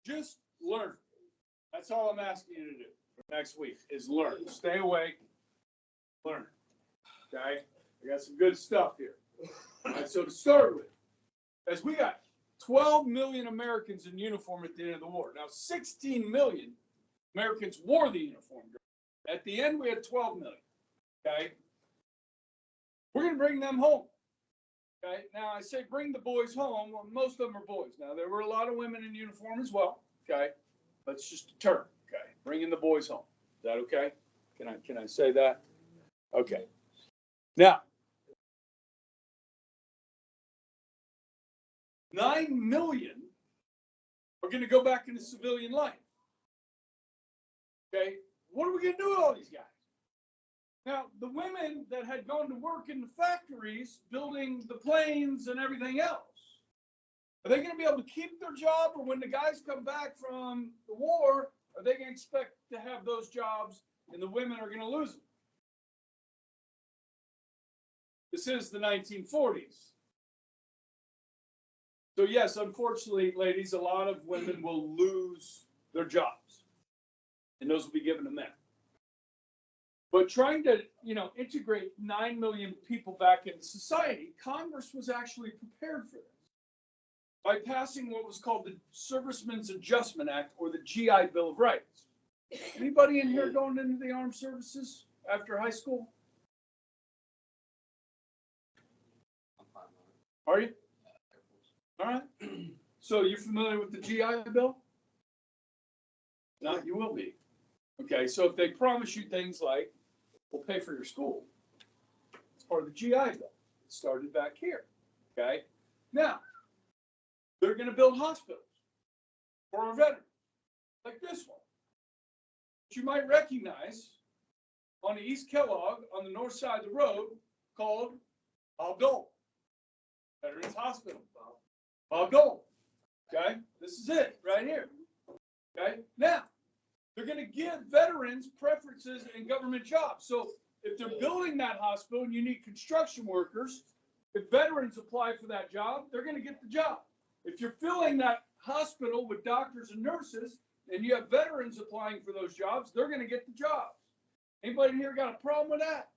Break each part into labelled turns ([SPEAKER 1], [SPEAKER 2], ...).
[SPEAKER 1] Just learn. That's all I'm asking you to do for next week is learn. Stay awake, learn. Okay? I got some good stuff here. All right, so to start with, as we got 12 million Americans in uniform at the end of the war. Now, 16 million Americans wore the uniform. At the end, we had 12 million. Okay? We're going to bring them home. Okay? Now, I say bring the boys home. Well, most of them are boys. Now, there were a lot of women in uniform as well. Okay? That's just a term. Okay? Bringing the boys home. Is that okay? Can I say that? Okay. Now, 9 million are going to go back into civilian life. Okay, what are we going to do with all these guys? Now, the women that had gone to work in the factories, building the planes and everything else, are they going to be able to keep their job, or when the guys come back from the war, are they going to expect to have those jobs and the women are going to lose them? This is the 1940s. So yes, unfortunately, ladies, a lot of women will lose their jobs, and those will be given to men. But trying to, integrate 9 million people back into society, Congress was actually prepared for this by passing what was called the Servicemen's Adjustment Act, or the GI Bill of Rights. Anybody in here going into the armed services after high school? Are you? All right. So you're familiar with the GI Bill? No, you will be. Okay, so if they promise you things like, we'll pay for your school, it's part of the GI Bill. It started back here. Okay? Now, they're going to build hospitals for our veterans, like this one, which you might recognize on the East Kellogg on the north side of the road, called Bob Dole Veterans Hospital. Bob Dole. Okay? This is it right here. Okay? Now, they're going to give veterans preferences in government jobs. So if they're building that hospital and you need construction workers, if veterans apply for that job, they're going to get the job. If you're filling that hospital with doctors and nurses and you have veterans applying for those jobs, they're going to get the jobs. Anybody here got a problem with that?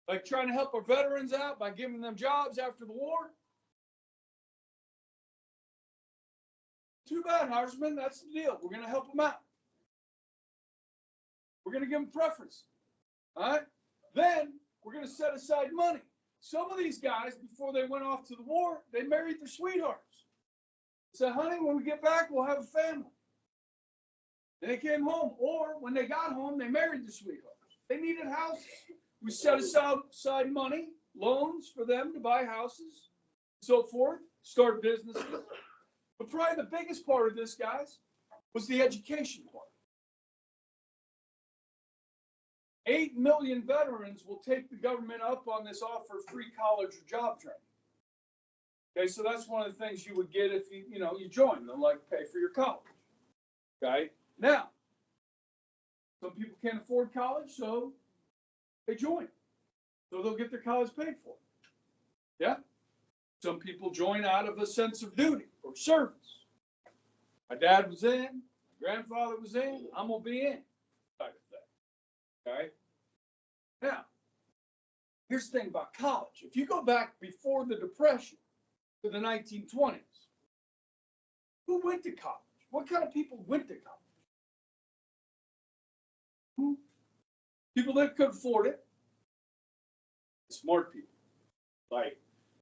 [SPEAKER 1] Like trying to help our veterans out by giving them jobs after the war? Too bad, Congressman. That's the deal. We're going to help them out. We're going to give them preference. All right? Then we're going to set aside money. Some of these guys, before they went off to the war, they married their sweethearts. Said, honey, when we get back, we'll have a family. And they came home. Or when they got home, they married their sweethearts. They needed houses. We set aside money, loans for them to buy houses, so forth, start businesses. But probably the biggest part of this, guys, was the education part. 8 million veterans will take the government up on this offer of free college or job training. Okay, so that's one of the things you would get if you join. They'll pay for your college. Okay, now, some people can't afford college, so they join. So they'll get their college paid for. Yeah. Some people join out of a sense of duty or service. My dad was in, my grandfather was in, I'm going to be in, type of thing. Okay? Now, here's the thing about college. If you go back before the Depression to the 1920s, who went to college? What kind of people went to college? People that could afford it. Smart people. Like,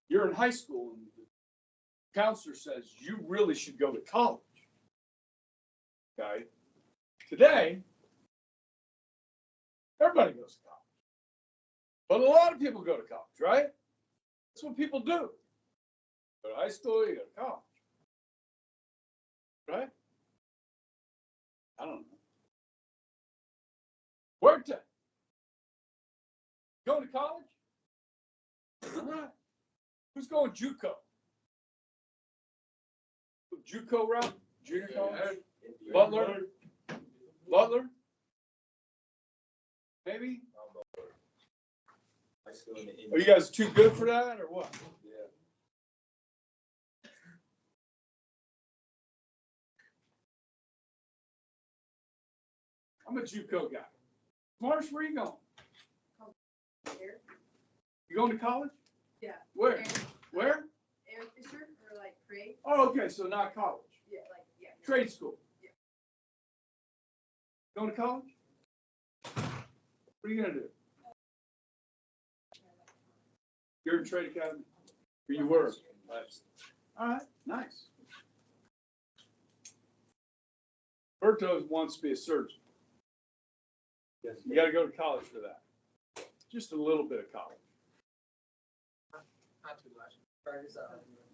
[SPEAKER 1] you're in high school and the counselor says you really should go to college. Okay? Today, everybody goes to college. But a lot of people go to college, right? That's what people do. Go to high school, you go to college. Right? I don't know. Work time. Going to college? All right. Who's going JUCO? JUCO route? Junior college? Butler? Butler? Maybe? Are you guys too good for that or what? I'm a JUCO guy. Marsh, where you going?
[SPEAKER 2] Air?
[SPEAKER 1] You going to college?
[SPEAKER 2] Yeah.
[SPEAKER 1] Where?
[SPEAKER 2] Air,
[SPEAKER 1] Where?
[SPEAKER 2] Air Fisher or like Craig?
[SPEAKER 1] Oh, okay, so not college.
[SPEAKER 2] Yeah, yeah.
[SPEAKER 1] Trade school.
[SPEAKER 2] Yeah.
[SPEAKER 1] Going to college? What are you gonna do? You're in trade academy? Or you were? All right, nice. Berto wants to be a surgeon.
[SPEAKER 3] Yes.
[SPEAKER 1] You gotta go to college for that. Just a little bit of college.
[SPEAKER 3] Not too much.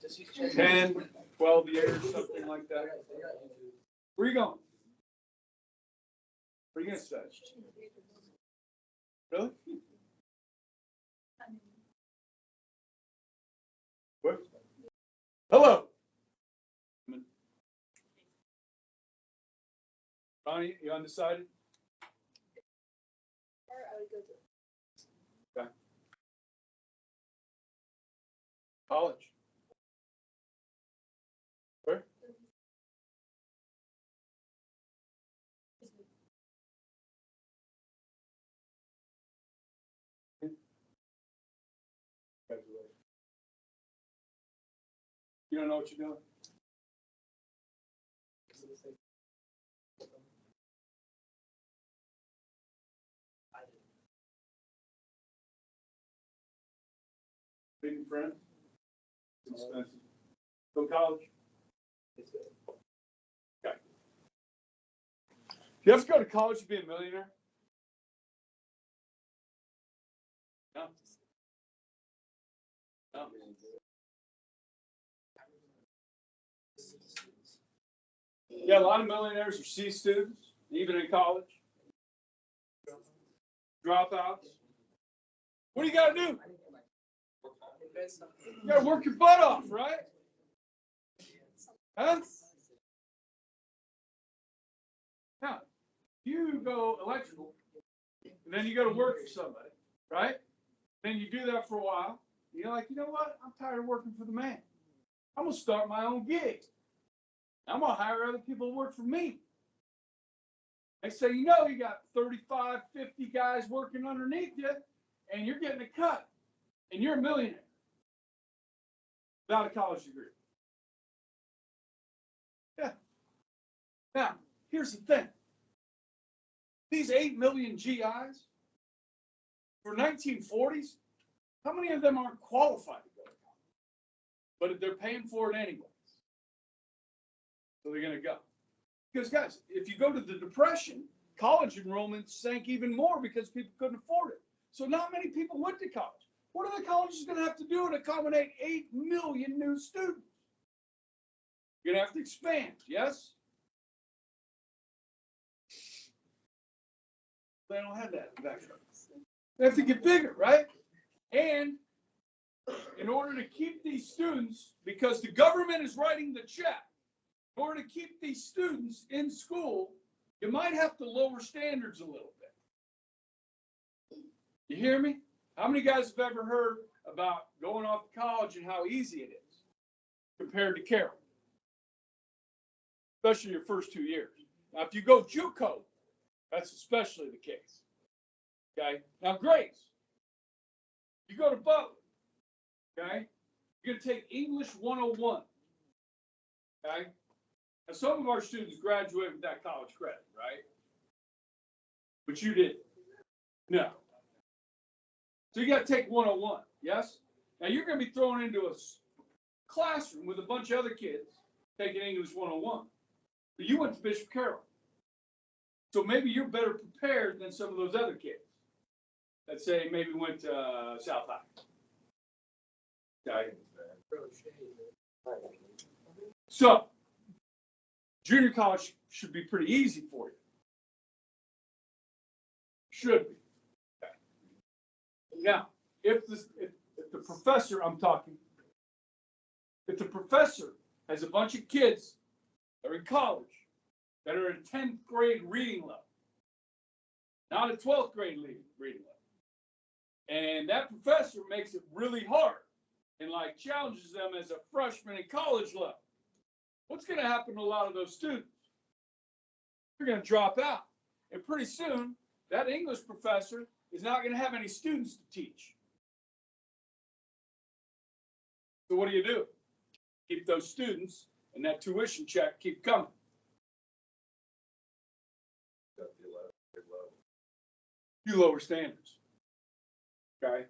[SPEAKER 3] Just use check.
[SPEAKER 1] 10, 12 years, something like that. Where are you going? What are you gonna study? Really? What? Hello. Ronnie, you undecided?
[SPEAKER 2] Or I would go to.
[SPEAKER 1] Okay. College. Where? You don't know what you're doing? Big friend? Expensive. Go to college? Okay. You have to go to college to be a millionaire? No. No. Yeah, a lot of millionaires are C students, even in college. Dropouts. What do you gotta do? You gotta work your butt off, right? Huh? Now, you go electrical, and then you go to work for somebody, right? Then you do that for a while. You're like, you know what? I'm tired of working for the man. I'm gonna start my own gig. I'm gonna hire other people to work for me. They say, you know, you got 35, 50 guys working underneath you, and you're getting a cut, and you're a millionaire without a college degree. Yeah. Now, here's the thing. These 8 million GIs for 1940s, how many of them aren't qualified to go to college? But they're paying for it anyways. So they're going to go. Because, guys, if you go to the Depression, college enrollment sank even more because people couldn't afford it. So not many people went to college. What are the colleges going to have to do to accommodate 8 million new students? You're going to have to expand, yes? They don't have that back then. They have to get bigger, right? And in order to keep these students, because the government is writing the check, in order to keep these students in school, you might have to lower standards a little bit. You hear me? How many guys have ever heard about going off to college and how easy it is compared to Carroll? Especially your first 2 years. Now, if you go JUCO, that's especially the case. Okay? Now, Grace, you go to Butler. Okay? You're going to take English 101. Okay? Now, some of our students graduate with that college credit, right? But you didn't. No. So you got to take 101, yes? Now, you're going to be thrown into a classroom with a bunch of other kids taking English 101. But you went to Bishop Carroll. So maybe you're better prepared than some of those other kids that say maybe went to South High. Okay. So, junior college should be pretty easy for you. Should be. Okay. Now, if the professor, I'm talking, if the professor has a bunch of kids that are in college that are at a 10th grade reading level, not a 12th grade reading level, and that professor makes it really hard and like challenges them as a freshman in college level, what's going to happen to a lot of those students? They're going to drop out And pretty soon, that English professor is not going to have any students to teach. So what do? Keep those students and that tuition check keep coming. You lower standards. Okay?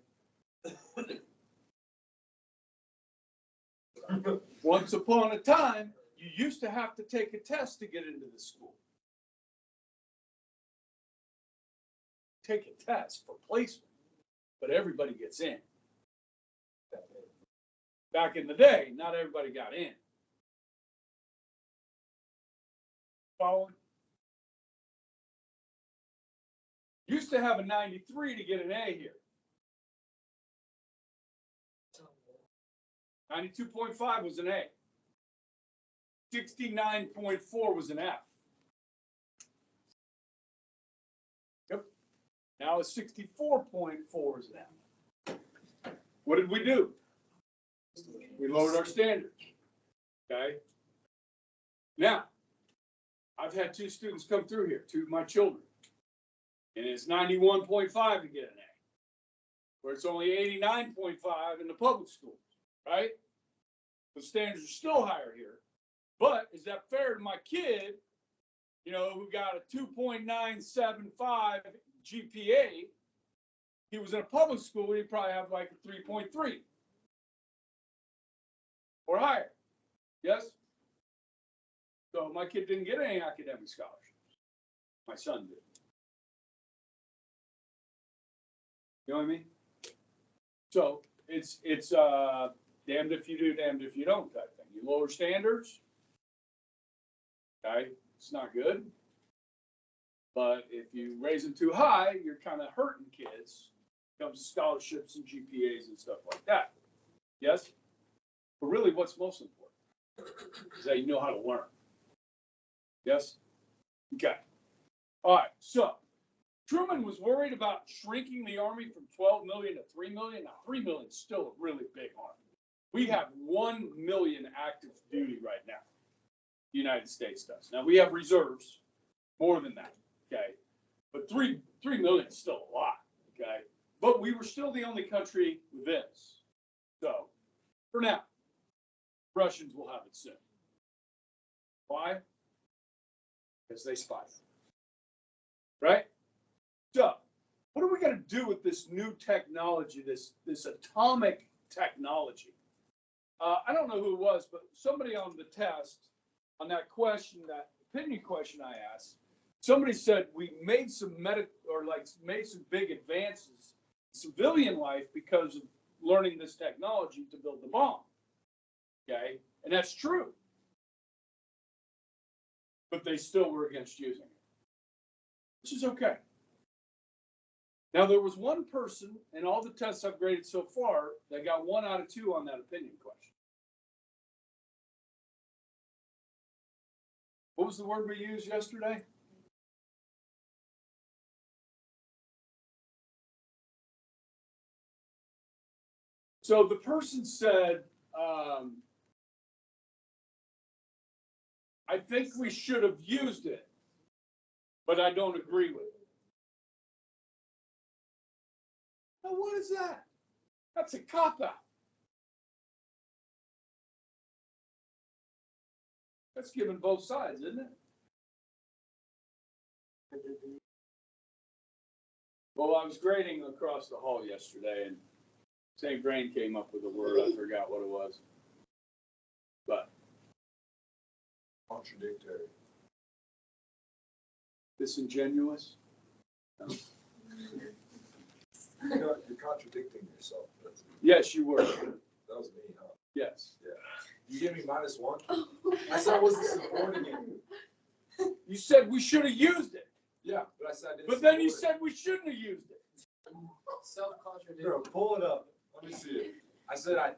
[SPEAKER 1] Once upon a time, you used to have to take a test to get into the school. Take a test for placement, but everybody gets in. Back in the day, not everybody got in. Following? Used to have a 93 to get an A here. 92.5 was an A. 69.4 was an F. Yep. Now it's 64.4 is an F. What did we do? We lowered our standards. Okay. Now, I've had 2 students come through here, 2 of my children, and it's 91.5 to get an A, where it's only 89.5 in the public schools, right? The standards are still higher here. But is that fair to my kid, you know, who got a 2.975 GPA? He was in a public school, he'd probably have like a 3.3 or higher. Yes? So my kid didn't get any academic scholarships. My son did. You know what I mean? So it's damned if you do, damned if you don't type thing. You lower standards. Okay, it's not good. But if you raise them too high, you're kind of hurting kids. When it comes to scholarships and GPAs and stuff like that. Yes? But really, what's most important is that you know how to learn. Yes? Okay. All right, so Truman was worried about shrinking the Army from 12 million to 3 million. Now, 3 million is still a really big Army. We have 1 million active duty right now. The United States does. Now, we have reserves, more than that, okay? But 3 million is still a lot, okay? But we were still the only country with this. So, for now, Russians will have it soon. Why? Because they spy. Right? So, what are we going to do with this new technology, this atomic technology? I don't know who it was, but somebody on the test, on that question, that opinion question I asked, somebody said we made some made some big advances in civilian life because of learning this technology to build the bomb. Okay? And that's true. But they still were against using it, which is okay. Now, there was one person in all the tests I've graded so far that got 1 out of 2 on that opinion question. What was the word we used yesterday? So the person said, I think we should have used it, but I don't agree with it. Now, what is that? That's a cop-out. That's giving both sides, isn't it? Well, I was grading across the hall yesterday, and St. Grain came up with a word. I forgot what it was. But
[SPEAKER 4] Contradictory.
[SPEAKER 1] disingenuous? No.
[SPEAKER 4] You're contradicting yourself.
[SPEAKER 1] Yes, you were.
[SPEAKER 4] That was me, huh?
[SPEAKER 1] Yes.
[SPEAKER 4] Yeah. You gave me -1. I said I wasn't supporting it.
[SPEAKER 1] You said we should have used it.
[SPEAKER 4] Yeah, but I said I didn't.
[SPEAKER 1] But then you
[SPEAKER 4] support
[SPEAKER 1] said we shouldn't have used it.
[SPEAKER 3] Self-contradictory.
[SPEAKER 4] Bro, pull it up. Let me see it. I said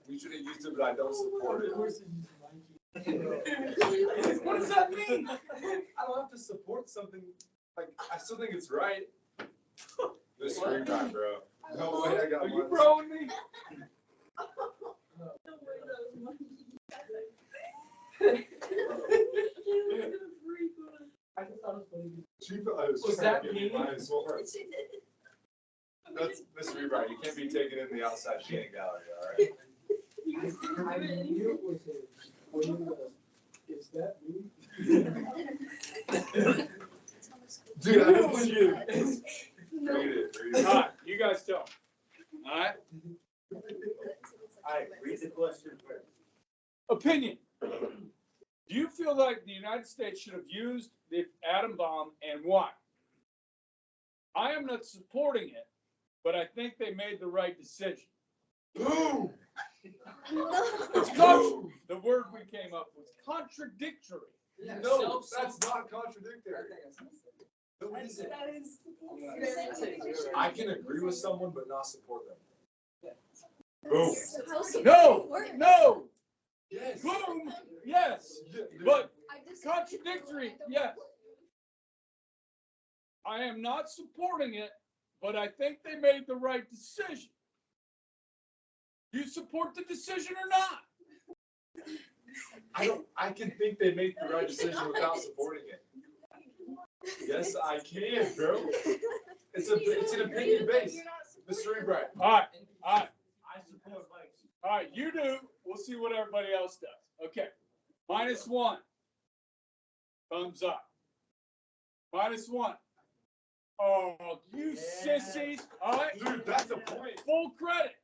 [SPEAKER 4] we should have used it, but I don't support it.
[SPEAKER 1] What does that mean?
[SPEAKER 4] I don't have to support something. Like, I still think it's right. This screen time, bro. No way I got
[SPEAKER 1] Are you
[SPEAKER 4] -1.
[SPEAKER 1] broing me?
[SPEAKER 3] I just thought it was funny.
[SPEAKER 4] She thought I was
[SPEAKER 3] Was
[SPEAKER 4] trying
[SPEAKER 3] that
[SPEAKER 4] to
[SPEAKER 3] me?
[SPEAKER 4] get -1. That's Mr. Rebright. You can't be taken in the outside Shannon gallery, all right?
[SPEAKER 3] I knew it was him. When you go, is that me?
[SPEAKER 4] Dude, I didn't see you.
[SPEAKER 2] No.
[SPEAKER 4] Read it.
[SPEAKER 1] All right, you guys tell. All right,
[SPEAKER 5] Alright, read the question first.
[SPEAKER 1] opinion. Do you feel like the United States should have used the atom bomb and why? I am not supporting it, but I think they made the right decision.
[SPEAKER 4] Boom!
[SPEAKER 1] It's the word we came up with, contradictory.
[SPEAKER 4] No, that's not contradictory. No, it isn't.
[SPEAKER 2] That is.
[SPEAKER 4] I can agree with someone but not support them. Boom.
[SPEAKER 1] No, no,
[SPEAKER 4] Yes.
[SPEAKER 1] boom, yes,
[SPEAKER 4] Yeah,
[SPEAKER 1] but contradictory, yes. I am not supporting it, but I think they made the right decision. You support the decision or not?
[SPEAKER 4] I can think they make the right decision without supporting it. Yes, I can, bro. It's an opinion base. Mr. Rebright.
[SPEAKER 1] All right,
[SPEAKER 5] I support Mike.
[SPEAKER 1] all right, you do. We'll see what everybody else does. Okay, -1. Thumbs up. -1. Oh, you sissies. All right,
[SPEAKER 4] Dude, that's a point.
[SPEAKER 1] full credit.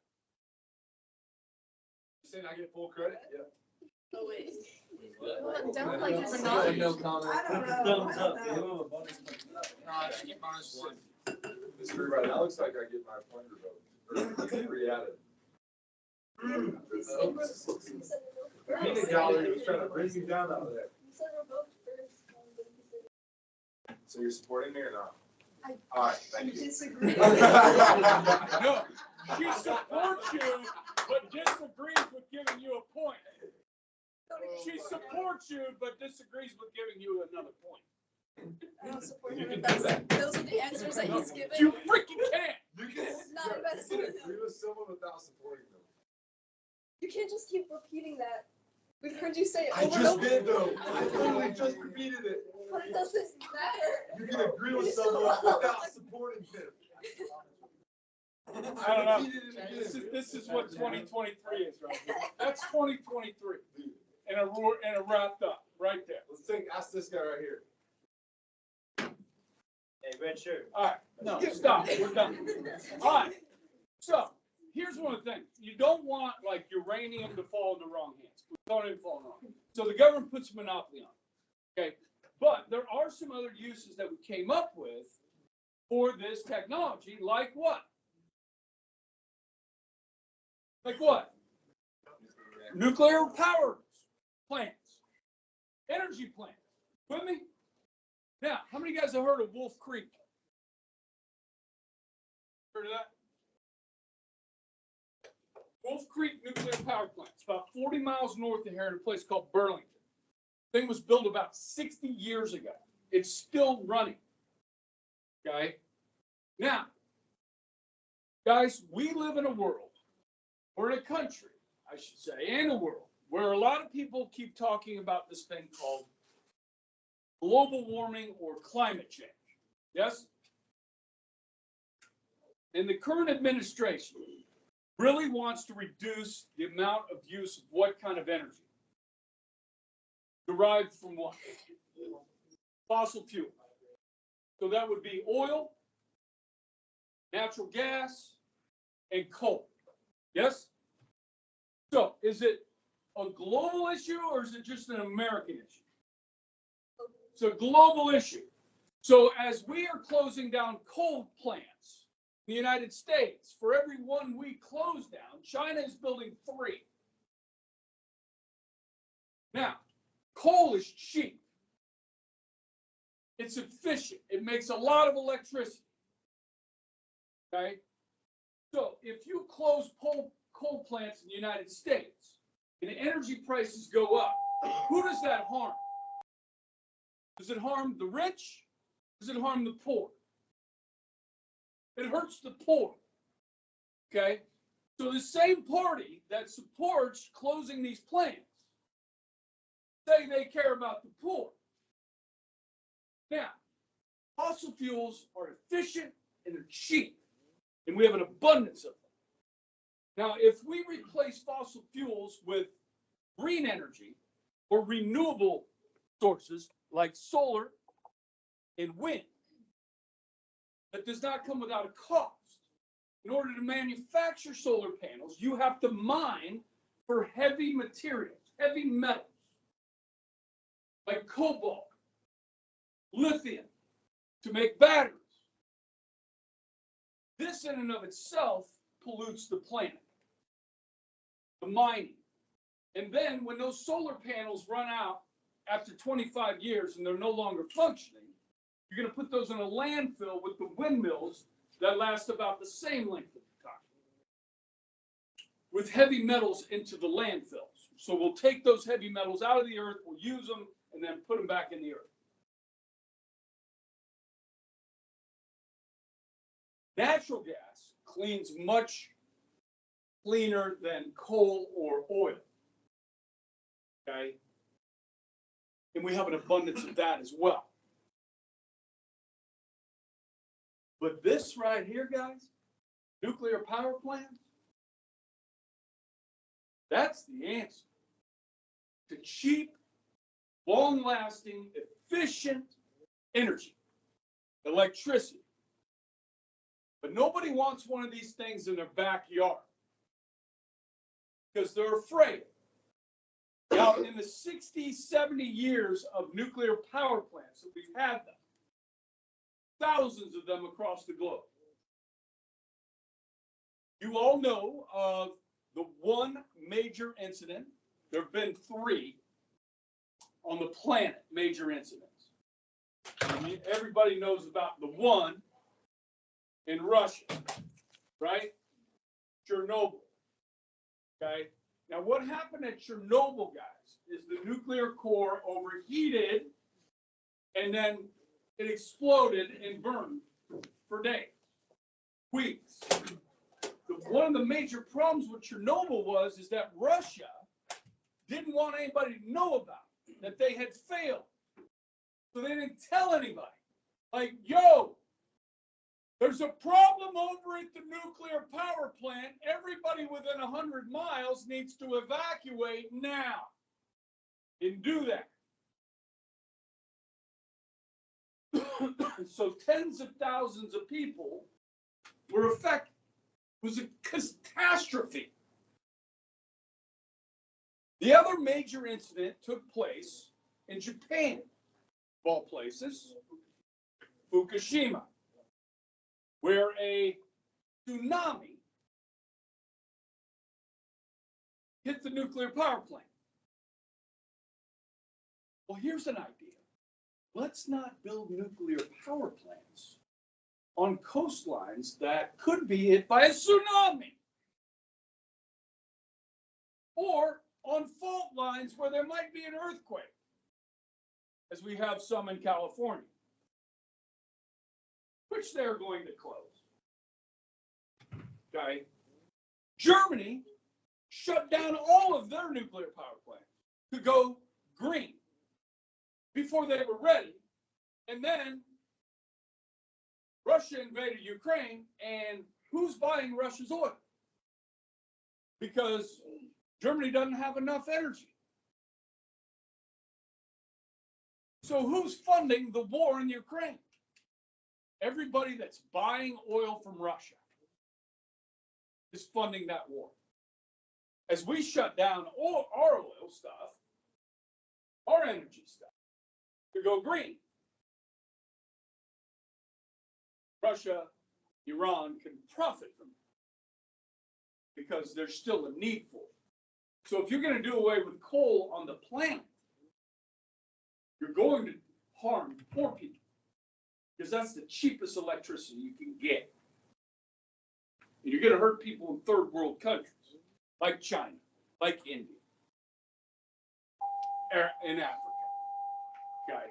[SPEAKER 4] You saying I get full credit? Yeah.
[SPEAKER 2] Oh, wait.
[SPEAKER 3] Don't
[SPEAKER 2] like
[SPEAKER 3] like
[SPEAKER 2] this.
[SPEAKER 3] no comment.
[SPEAKER 2] I don't know.
[SPEAKER 5] Thumbs
[SPEAKER 2] I
[SPEAKER 5] up.
[SPEAKER 2] don't
[SPEAKER 5] Give
[SPEAKER 2] know.
[SPEAKER 5] him a bonus.
[SPEAKER 3] I get -1.
[SPEAKER 4] Mr. Rebright, that looks like I get my pointer vote. Or re-added. The peanut gallery was trying to bring me down out of there. So you're supporting me or not? All right, thank you.
[SPEAKER 2] Disagree.
[SPEAKER 1] No, she supports you, but disagrees with giving you a point. She supports you, but disagrees with giving you another point.
[SPEAKER 2] I don't support
[SPEAKER 4] You
[SPEAKER 2] him.
[SPEAKER 4] can do
[SPEAKER 2] That's- Those are the answers that he's given.
[SPEAKER 1] You freaking can't.
[SPEAKER 4] You can,
[SPEAKER 2] Not
[SPEAKER 4] you
[SPEAKER 2] invested.
[SPEAKER 4] can agree with someone without supporting them.
[SPEAKER 2] You can't just keep repeating that. We've heard you say it
[SPEAKER 4] I
[SPEAKER 2] over and
[SPEAKER 4] just
[SPEAKER 2] over.
[SPEAKER 4] did though. I literally just repeated it.
[SPEAKER 2] But it doesn't matter.
[SPEAKER 4] You can agree with someone without supporting them.
[SPEAKER 1] I don't know.
[SPEAKER 4] repeated it again.
[SPEAKER 1] This is what 2023 is right here. That's 2023. And a wrapped up right there.
[SPEAKER 4] Ask this guy right here.
[SPEAKER 5] Hey, red shirt.
[SPEAKER 1] All right, no, stop. We're done. All right. So here's one of the things. You don't want like uranium to fall in the wrong hands. Plutonium fall in the wrong hands. So the government puts a monopoly on it. Okay. But there are some other uses that we came up with for this technology, like what? Like what? Nuclear power plants, energy plants. With me? Now, how many guys have heard of Wolf Creek? Heard of that? Wolf Creek nuclear power plant. It's about 40 miles north of here in a place called Burlington. Thing was built about 60 years ago. It's still running. Okay? Now, guys, we live in a world, or in a country, I should say, and a world, where a lot of people keep talking about this thing called global warming or climate change. Yes? And the current administration really wants to reduce the amount of use of what kind of energy? Derived from what? Fossil fuel. So that would be oil, natural gas, and coal. Yes? So is it a global issue or is it just an American issue? It's a global issue. So as we are closing down coal plants in the United States, for every one we close down, China is building 3. Now, coal is cheap. It's efficient. It makes a lot of electricity. Okay? So if you close coal plants in the United States and energy prices go up, who does that harm? Does it harm the rich? Does it harm the poor? It hurts the poor. Okay? So the same party that supports closing these plants say they care about the poor. Now, Fossil fuels are efficient and they're cheap, and we have an abundance of them. Now, if we replace fossil fuels with green energy or renewable sources like solar and wind, that does not come without a cost. In order to manufacture solar panels, you have to mine for heavy materials, heavy metals, like cobalt, lithium, to make batteries. This in and of itself pollutes the planet, the mining. And then when those solar panels run out after 25 years and they're no longer functioning, you're going to put those in a landfill with the windmills that last about the same length of time, with heavy metals into the landfills. So we'll take those heavy metals out of the earth, we'll use them, and then put them back in the earth. Natural gas cleans much cleaner than coal or oil. Okay? And we have an abundance of that as well. But this right here, guys, nuclear power plants, that's the answer to cheap, long-lasting, efficient energy, electricity. But nobody wants one of these things in their backyard because they're afraid. Now, in the 60, 70 years of nuclear power plants that we've had them, thousands of them across the globe, you all know of the one major incident. There have been 3 on the planet, major incidents. I mean, everybody knows about the one in Russia, right? Chernobyl. Okay. Now, what happened at Chernobyl, guys, is the nuclear core overheated and then it exploded and burned for days, weeks. One of the major problems with Chernobyl is that Russia didn't want anybody to know about it, that they had failed. So they didn't tell anybody. Like, yo, there's a problem over at the nuclear power plant. Everybody within 100 miles needs to evacuate now. And do that. So tens of thousands of people were affected. It was a catastrophe. The other major incident took place in Japan, of all places, Fukushima, where a tsunami hit the nuclear power plant. Well, here's an idea. Let's not build nuclear power plants on coastlines that could be hit by a tsunami, or on fault lines where there might be an earthquake, as we have some in California, which they're going to close. Okay? Germany shut down all of their nuclear power plants to go green before they were ready, and then Russia invaded Ukraine, and who's buying Russia's oil? Because Germany doesn't have enough energy. So who's funding the war in Ukraine? Everybody that's buying oil from Russia is funding that war. As we shut down all our oil stuff, our energy stuff, to go green, Russia, Iran can profit from it because there's still a need for it. So if you're going to do away with coal on the planet, you're going to harm poor people because that's the cheapest electricity you can get. And you're going to hurt people in third world countries like China, like India, in Africa. Okay.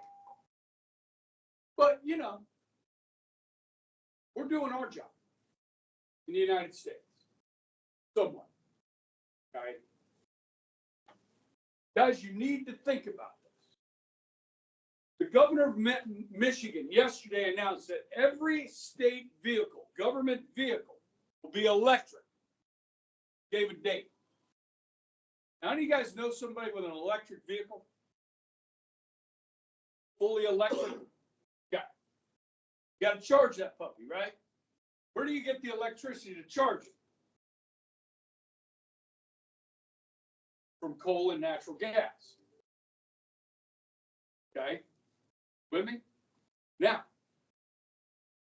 [SPEAKER 1] But, you know, we're doing our job in the United States. Somewhat. Okay. Guys, you need to think about this. The The governor of Michigan yesterday announced that every state vehicle, government vehicle, will be electric. Gave a date. Now, do you guys know somebody with an electric vehicle? Fully electric? Yeah. You got to charge that puppy, right? Where do you get the electricity to charge it? From coal and natural gas. Okay? With me? Now,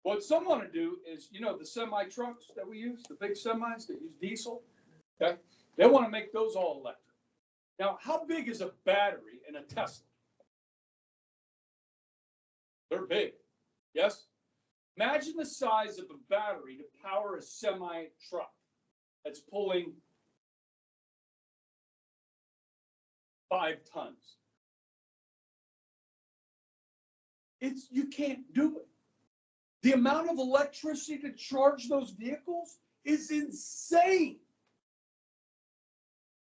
[SPEAKER 1] what some want to do is, you know, the semi trucks that we use, the big semis that use diesel, okay? They want to make those all electric. Now, how big is a battery in a Tesla? They're big. Yes? Imagine the size of a battery to power a semi truck that's pulling 5 tons. You can't do it. The amount of electricity to charge those vehicles is insane.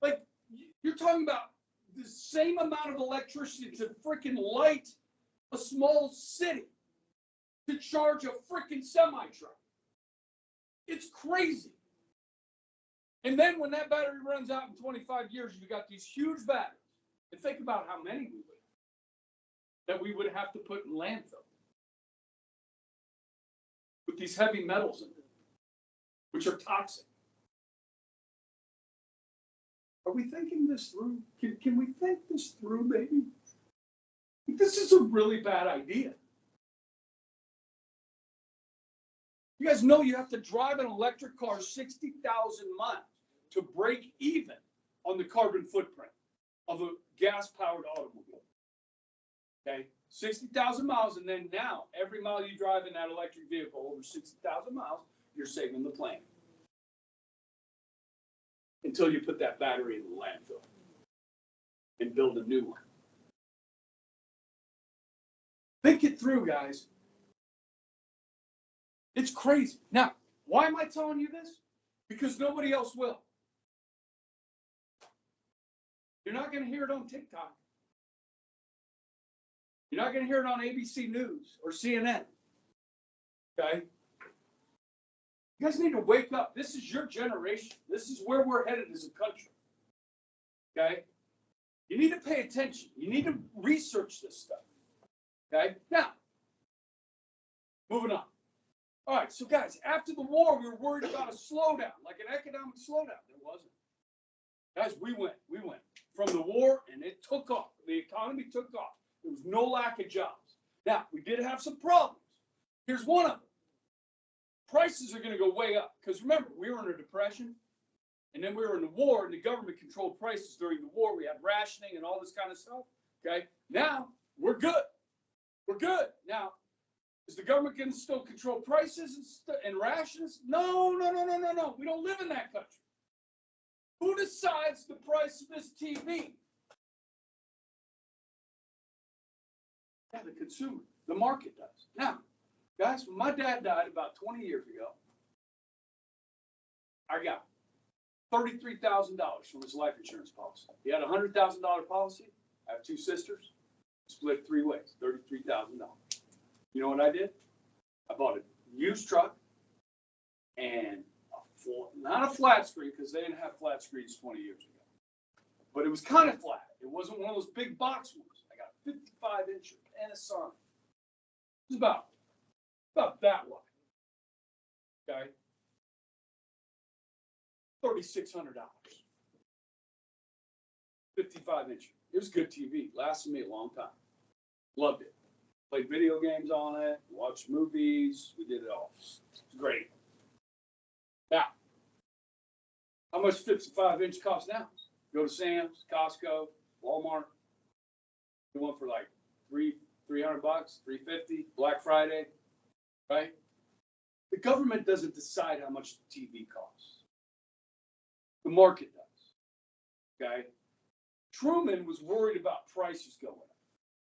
[SPEAKER 1] Like, you're talking about the same amount of electricity to freaking light a small city to charge a freaking semi truck. It's crazy. And then when that battery runs out in 25 years, you've got these huge batteries. And think about how many we would have to put in landfill with these heavy metals in them, which are toxic. Are we thinking this through? Can we think this through, maybe? This is a really bad idea. You guys know you have to drive an electric car 60,000 miles to break even on the carbon footprint of a gas-powered automobile. Okay, 60,000 miles, and then now every mile you drive in that electric vehicle over 60,000 miles, you're saving the planet. Until you put that battery in the landfill and build a new one. Think it through, guys. It's crazy. Now, why am I telling you this? Because nobody else will. You're not going to hear it on TikTok. You're not going to hear it on ABC News or CNN. Okay? You guys need to wake up. This is your generation. This is where we're headed as a country. Okay? You need to pay attention. You need to research this stuff. Okay? Now, moving on. All right, so guys, after the war, we were worried about a slowdown, like an economic slowdown. There wasn't. Guys, we went from the war, and it took off. The economy took off. There was no lack of jobs. Now, we did have some problems. Here's one of them. Prices are going to go way up. Because remember, we were in a depression, and then we were in the war, and the government controlled prices during the war. We had rationing and all this kind of stuff. Okay? Now, we're good. We're good. Now, is the government going to still control prices and rations? No. We don't live in that country. Who decides the price of this TV? Yeah, the consumer. The market does. Now, guys, when my dad died about 20 years ago, I got $33,000 from his life insurance policy. He had a $100,000 policy. I have 2 sisters. Split 3 ways, $33,000. You know what I did? I bought a used truck and not a flat screen, because they didn't have flat screens 20 years ago. But it was kind of flat. It wasn't one of those big box ones. I got a 55-inch Panasonic. It was about that wide. Okay? $3,600. 55-inch. It was good TV. Lasted me a long time. Loved it. Played video games on it. Watched movies. We did it all. It's great. Now, how much 55-inch costs now? Go to Sam's, Costco, Walmart. You want for like $300, $350, Black Friday, right? The government doesn't decide how much the TV costs. The market does. Okay? Truman was worried about prices going up,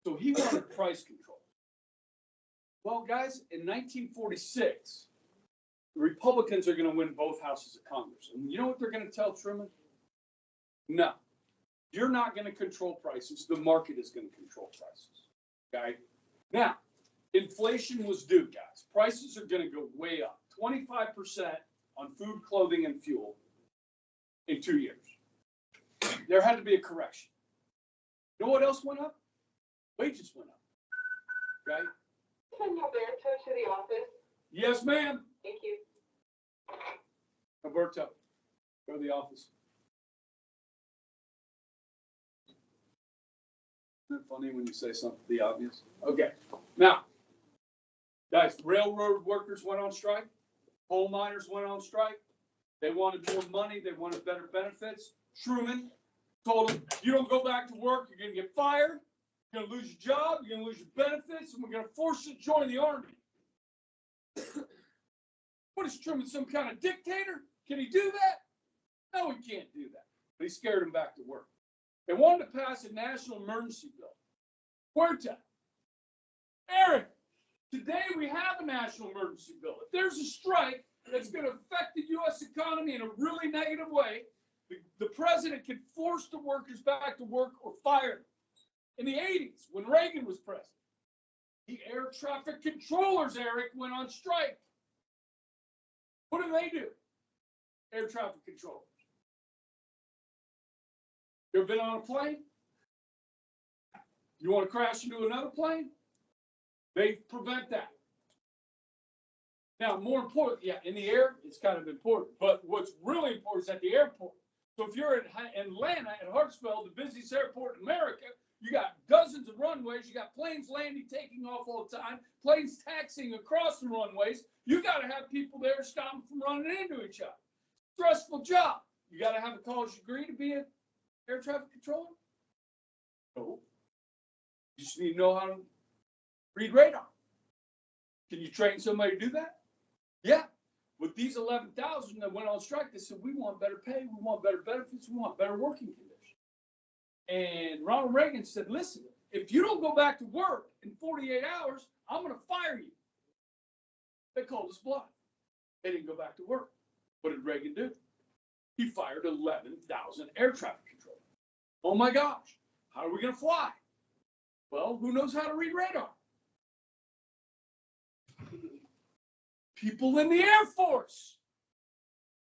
[SPEAKER 1] so he wanted price control. Well, guys, in 1946, the Republicans are going to win both houses of Congress. And you know what they're going to tell Truman? No, you're not going to control prices. The market is going to control prices. Okay? Now, inflation was due, guys. Prices are going to go way up. 25% on food, clothing, and fuel in 2 years. There had to be a correction. You know what else went up? Wages went up. Okay?
[SPEAKER 6] Send Alberto to the office.
[SPEAKER 1] Yes, ma'am.
[SPEAKER 6] Thank you.
[SPEAKER 1] Alberto, go to the office. Isn't it funny when you say something the obvious? Okay. Now, guys, railroad workers went on strike. Coal miners went on strike. They wanted more money. They wanted better benefits. Truman told them, you don't go back to work, you're going to get fired. You're going to lose your job. You're going to lose your benefits. And we're going to force you to join the army. What is Truman, some kind of dictator? Can he do that? No, he can't do that. But he scared him back to work. They wanted to pass a national emergency bill. Huerta. Eric, today we have a national emergency bill. If there's a strike that's going to affect the U.S. economy in a really negative way, the president can force the workers back to work or fire them. In the 80s, when Reagan was president, the air traffic controllers, Eric, went on strike. What do? Air traffic controllers. You ever been on a plane? You want to crash into another plane? They prevent that. Now, more important, yeah, in the air, it's kind of important. But what's really important is at the airport. So if you're in Atlanta, at Hartsfield, the busiest airport in America, you got dozens of runways. You got planes landing, taking off all the time, planes taxiing across the runways. You got to have people there to stop them from running into each other. Stressful job. You got to have a college degree to be an air traffic controller? No. You just need to know how to read radar. Can you train somebody to do that? Yeah. With these 11,000 that went on strike, they said, we want better pay, we want better benefits, we want better working conditions. And Ronald Reagan said, listen, if you don't go back to work in 48 hours, I'm going to fire you. They called us bluff. They didn't go back to work. What did Reagan do? He fired 11,000 air traffic controllers. Oh my gosh, how are we going to fly? Well, who knows how to read radar? People in the Air Force.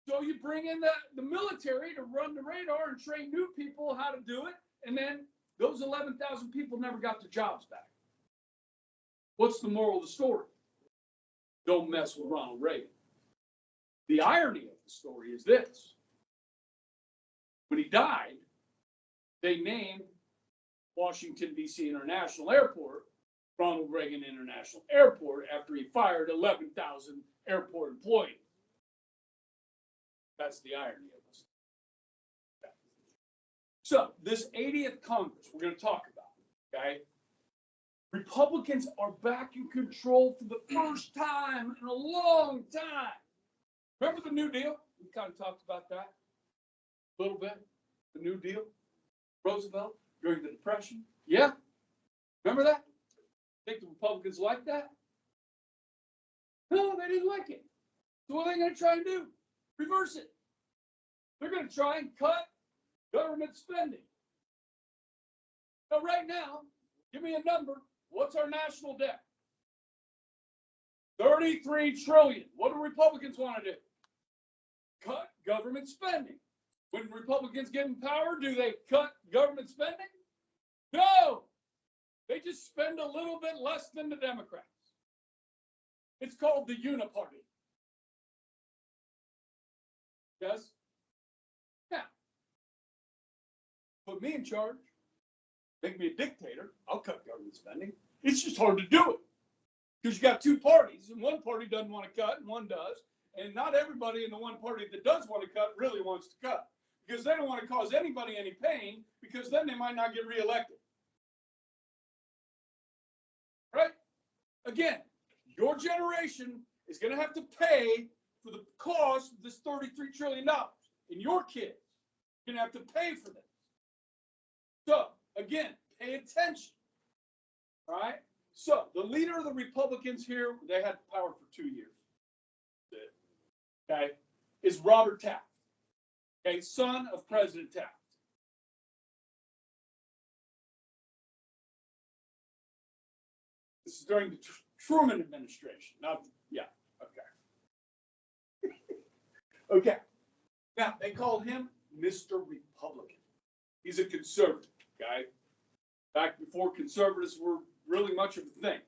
[SPEAKER 1] So you bring in the military to run the radar and train new people how to do it, and then those 11,000 people never got their jobs back. What's the moral of the story? Don't mess with Ronald Reagan. The irony of the story is this. When he died, they named Washington, D.C. International Airport Ronald Reagan International Airport after he fired 11,000 airport employees. That's the irony of this. So this 80th Congress we're going to talk about, okay? Republicans are back in control for the first time in a long time. Remember the New Deal? We kind of talked about that a little bit. The New Deal, Roosevelt during the Depression. Yeah, remember that? Think the Republicans like that? No, they didn't like it. So what are they going to try and do? Reverse it. They're going to try and cut government spending. So right now, give me a number. What's our national debt? 33 trillion. What do Republicans want to do? Cut government spending. When Republicans get in power, do they cut government spending? No. They just spend a little bit less than the Democrats. It's called the Uniparty. Yes? Yeah. Put me in charge. Make me a dictator. I'll cut government spending. It's just hard to do it. Because you got two parties, and one party doesn't want to cut, and one does. And not everybody in the one party that does want to cut really wants to cut. Because they don't want to cause anybody any pain, because then they might not get reelected. Right? Again, your generation is going to have to pay for the cost of this $33 trillion. And your kids are going to have to pay for this. So, again, pay attention. All right? So, the leader of the Republicans here, they had power for 2 years. Okay? Is Robert Taft. Okay? Son of President Taft. This is during the Truman administration, not, yeah, okay. Okay. Now, they call him Mr. Republican. He's a conservative guy. Back before conservatives were really much of a thing.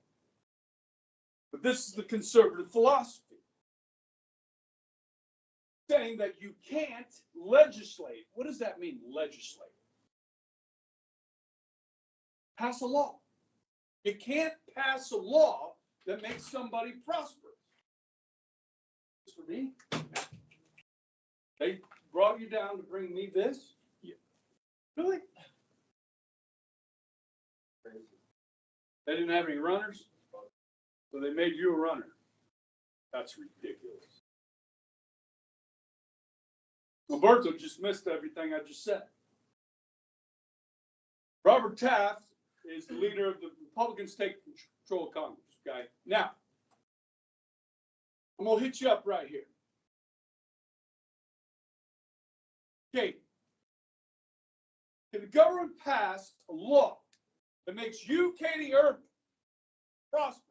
[SPEAKER 1] But this is the conservative philosophy. Saying that you can't legislate. What does that mean, legislate? Pass a law. You can't pass a law that makes somebody prosperous. For me, they brought you down to bring me this? Yeah. Really? They didn't have any runners, so they made you a runner. That's ridiculous. Roberto just missed everything I just said. Robert Taft is the leader of the Republicans take control of Congress, okay? Now, I'm going to hit you up right here. Okay. Can the government pass a law that makes you, Katie Urban, prosperous?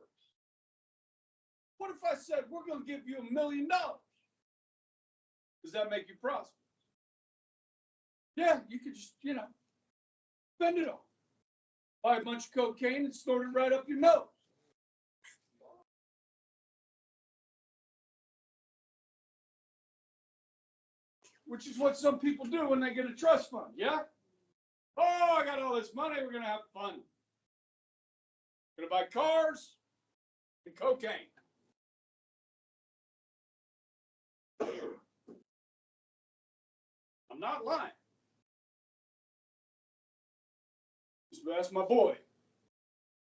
[SPEAKER 1] What if I said, we're going to give you $1 million? Does that make you prosperous? Yeah, you could just, spend it all. Buy a bunch of cocaine and snort it right up your nose. Which is what some people do when they get a trust fund, yeah? Oh, I got all this money, we're going to have fun. Going to buy cars and cocaine. I'm not lying. Just ask my boy,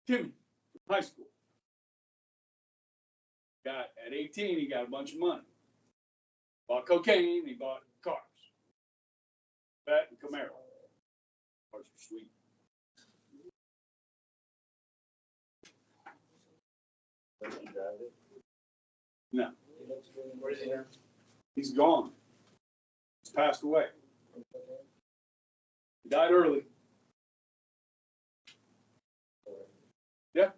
[SPEAKER 1] Timmy, from high school. At 18, he got a bunch of money. Bought cocaine, he bought cars. That and Camaro. Cars are sweet. No.
[SPEAKER 5] Where is he now?
[SPEAKER 1] He's gone. He's passed away. He died early. Yeah.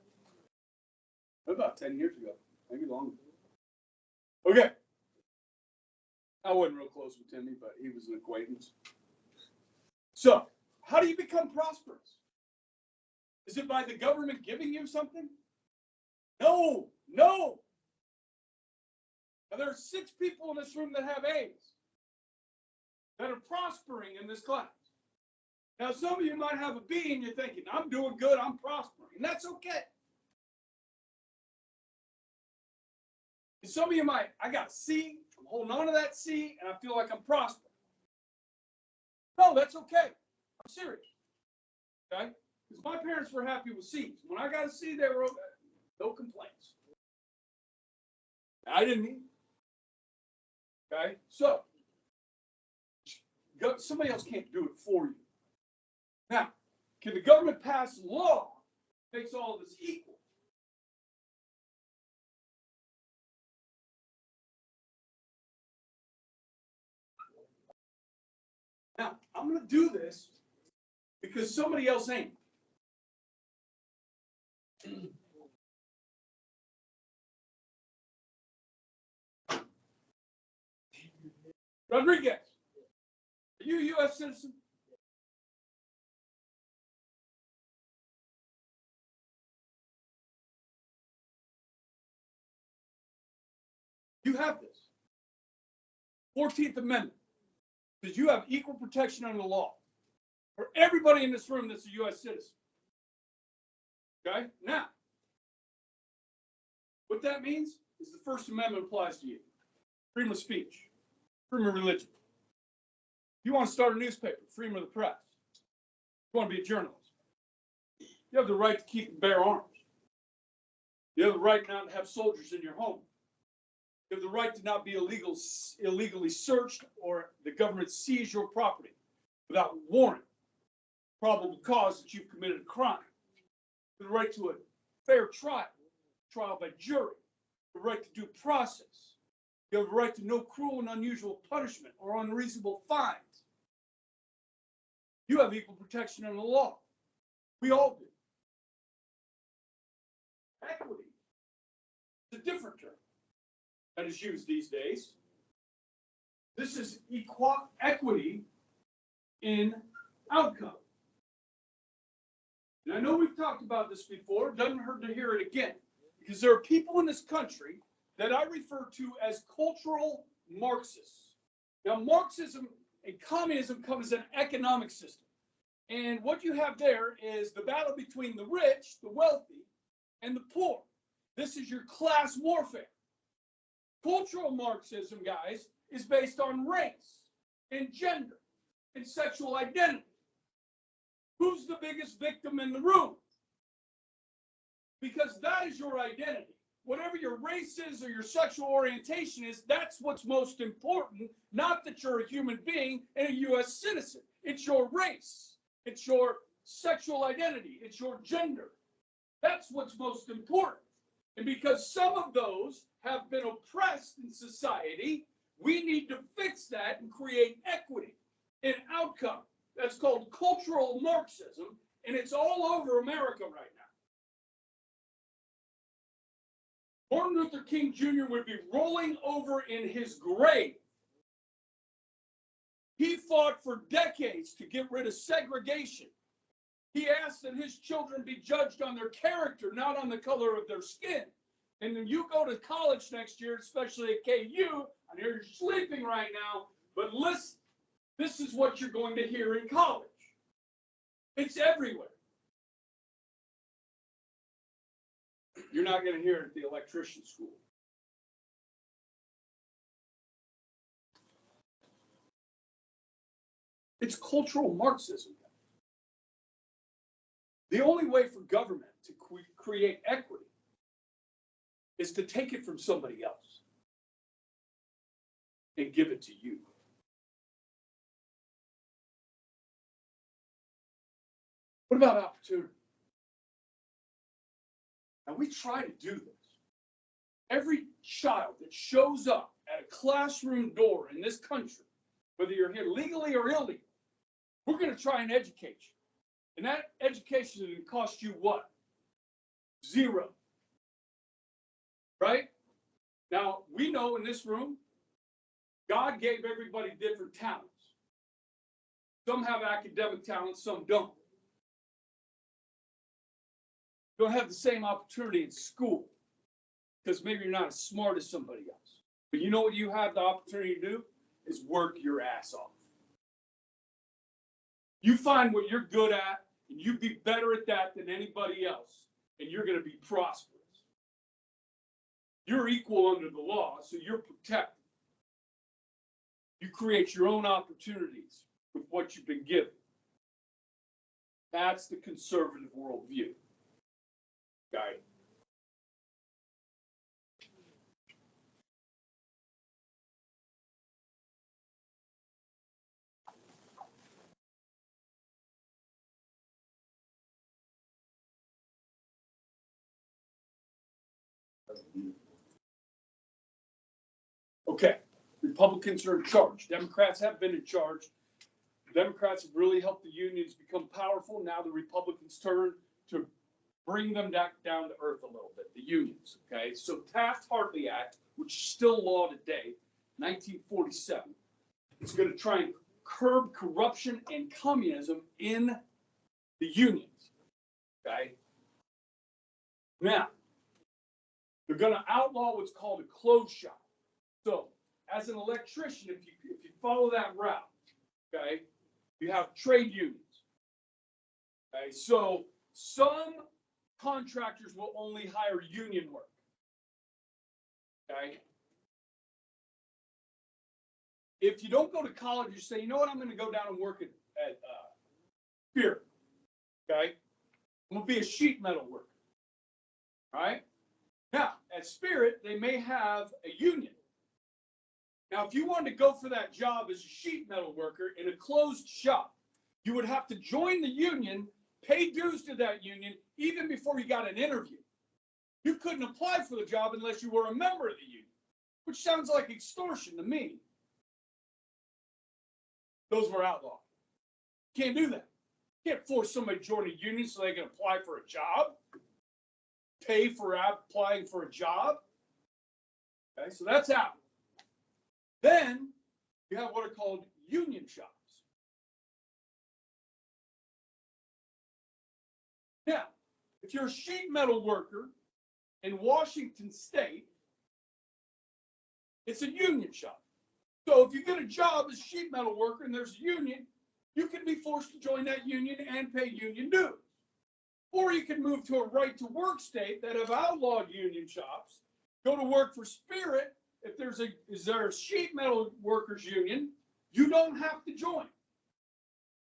[SPEAKER 1] About 10 years ago. Maybe longer. Okay. I wasn't real close with Timmy, but he was an acquaintance. So, how do you become prosperous? Is it by the government giving you something? No. Now, there are 6 people in this room that have A's that are prospering in this class. Now, some of you might have a B and you're thinking, I'm doing good, I'm prospering. And that's okay. And some of you might, I got a C, I'm holding on to that C, and I feel like I'm prospering. No, that's okay. I'm serious. Okay? Because my parents were happy with C's. When I got a C, they were okay. No complaints. I didn't either. Okay? So, somebody else can't do it for you. Now, can the government pass a law that makes all of us equal? Now, I'm going to do this because somebody else ain't. Rodriguez, are you a U.S. citizen? You have this. 14th Amendment says you have equal protection under the law for everybody in this room that's a U.S. citizen. Okay? Now, what that means is the First Amendment applies to you. Freedom of speech, freedom of religion. If you want to start a newspaper, freedom of the press. If you want to be a journalist, you have the right to keep and bear arms. You have the right not to have soldiers in your home. You have the right to not be illegally searched or the government seize your property without warrant, probable cause that you've committed a crime. You have the right to a fair trial by jury, the right to due process. You have the right to no cruel and unusual punishment or unreasonable fines. You have equal protection under the law. We all do. different term that is used these days. This is equity in outcome. And I know we've talked about this before, it doesn't hurt to hear it again, because there are people in this country that I refer to as cultural Marxists. Now, Marxism and communism come as an economic system. And what you have there is the battle between the rich, the wealthy, and the poor. This is your class warfare. Cultural Marxism, guys, is based on race and gender and sexual identity. Who's the biggest victim in the room? Because that is your identity. Whatever your race is or your sexual orientation is, that's what's most important, not that you're a human being and a U.S. citizen. It's your race. It's your sexual identity. It's your gender. That's what's most important. And because some of those have been oppressed in society, we need to fix that and create equity in outcome. That's called cultural Marxism, and it's all over America right now. Martin Luther King Jr. would be rolling over in his grave. He fought for decades to get rid of segregation. He asked that his children be judged on their character, not on the color of their skin. And then you go to college next year, especially at KU, I know you're sleeping right now, but listen, this is what you're going to hear in college. It's everywhere. You're not going to hear it at the electrician school. It's cultural Marxism. The only way for government to create equity is to take it from somebody else and give it to you. What about opportunity? Now, we try to do this. Every child that shows up at a classroom door in this country, whether you're here legally or illegally, we're going to try and educate you. And that education is going to cost you what? Zero. Right? Now, we know in this room, God gave everybody different talents. Some have academic talents, some don't. Don't have the same opportunity in school because maybe you're not as smart as somebody else. But you know what you have the opportunity to do is work your ass off. You find what you're good at, and you be better at that than anybody else, and you're going to be prosperous. You're equal under the law, so you're protected. You create your own opportunities with what you've been given. That's the conservative worldview. Okay. Okay, Republicans are in charge. Democrats have been in charge. Democrats have really helped the unions become powerful. Now the Republicans turn to bring them back down to earth a little bit, the unions, okay? So Taft-Hartley Act, which is still law today, 1947, is going to try and curb corruption and communism in the unions, okay? Now, they're going to outlaw what's called a closed shop. So, as an electrician, if you follow that route, okay, you have trade unions. Okay, so some contractors will only hire union work. Okay. If you don't go to college, you say, you know what, I'm going to go down and work at Spirit. Okay. I'm going to be a sheet metal worker. All right. Now, at Spirit, they may have a union. Now, if you wanted to go for that job as a sheet metal worker in a closed shop, you would have to join the union, pay dues to that union, even before you got an interview. You couldn't apply for the job unless you were a member of the union, which sounds like extortion to me. Those were outlawed. Can't do that. You can't force somebody to join a union so they can apply for a job, pay for applying for a job. Okay, so that's out. Then you have what are called union shops. Now, if you're a sheet metal worker in Washington State, it's a union shop. So if you get a job as a sheet metal worker and there's a union, you can be forced to join that union and pay union dues. Or you can move to a right-to-work state that have outlawed union shops, go to work for Spirit. If there's a sheet metal workers union, you don't have to join.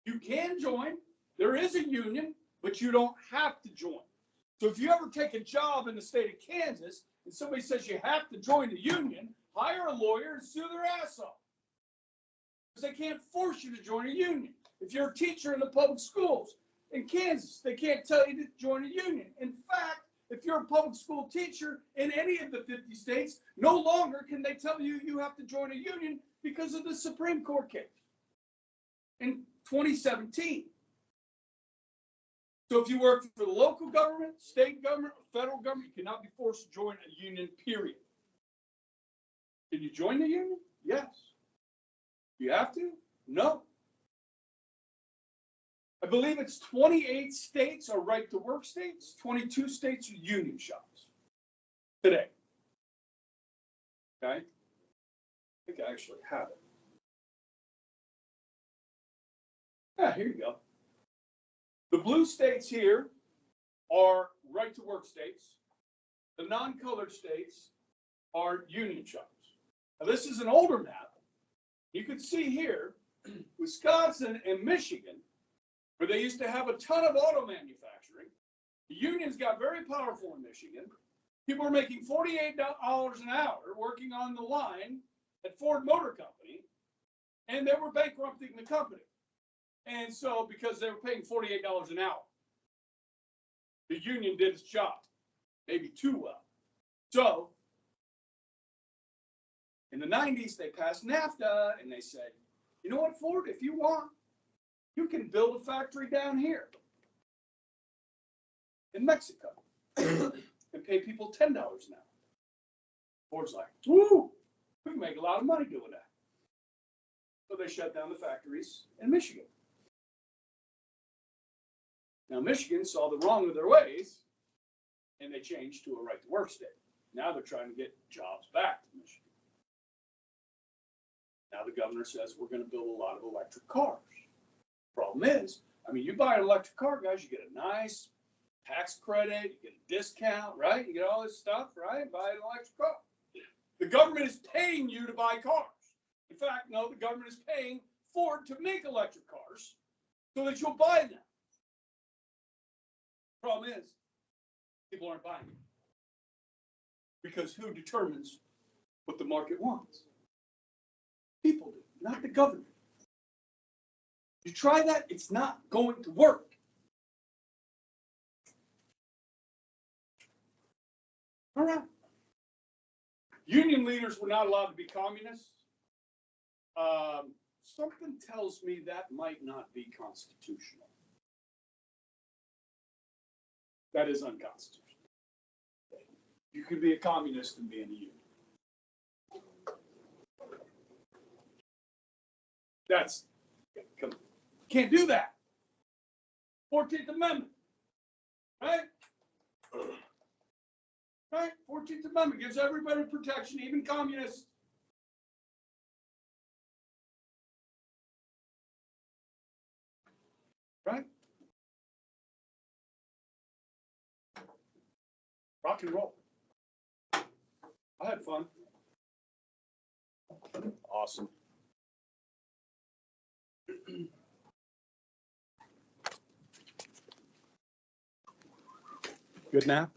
[SPEAKER 1] You can join. There is a union, but you don't have to join. So if you ever take a job in the state of Kansas and somebody says you have to join the union, hire a lawyer and sue their ass off. Because they can't force you to join a union. If you're a teacher in the public schools in Kansas, they can't tell you to join a union. In fact, if you're a public school teacher in any of the 50 states, no longer can they tell you you have to join a union because of the Supreme Court case in 2017. So if you work for the local government, state government, or federal government, you cannot be forced to join a union, period. Can you join the union? Yes. You have to? No. I believe it's 28 states are right-to-work states, 22 states are union shops today. Okay? I think I actually have it. Ah, here you go. The blue states here are right-to-work states. The non-colored states are union shops. Now, this is an older map. You can see here, Wisconsin and Michigan, where they used to have a ton of auto manufacturing. The unions got very powerful in Michigan. People were making $48 an hour working on the line at Ford Motor Company, and they were bankrupting the company. And so, because they were paying $48 an hour, the union did its job, maybe too well. So, in the 90s, they passed NAFTA, and they said, you know what, Ford, if you want, you can build a factory down here in Mexico and pay people $10 an hour. Ford's like, woo, we can make a lot of money doing that. So they shut down the factories in Michigan. Now, Michigan saw the wrong of their ways, and they changed to a right-to-work state. Now they're trying to get jobs back to Michigan. Now the governor says we're going to build a lot of electric cars. Problem is, I mean, you buy an electric car, guys, you get a nice tax credit, you get a discount, right? You get all this stuff, right? Buy an electric car. The government is paying you to buy cars. In fact, no, the government is paying Ford to make electric cars so that you'll buy them. Problem is, people aren't buying them. Because who determines what the market wants? People do, not the government. You try that, it's not going to work. All right. Union leaders were not allowed to be communists. Something tells me that might not be constitutional. That is unconstitutional. You can be a communist and be in a union. That's, come on. Can't do that. 14th Amendment, right? Right? 14th Amendment gives everybody protection, even communists. Right? Rock and roll. I had fun. Awesome. Good nap?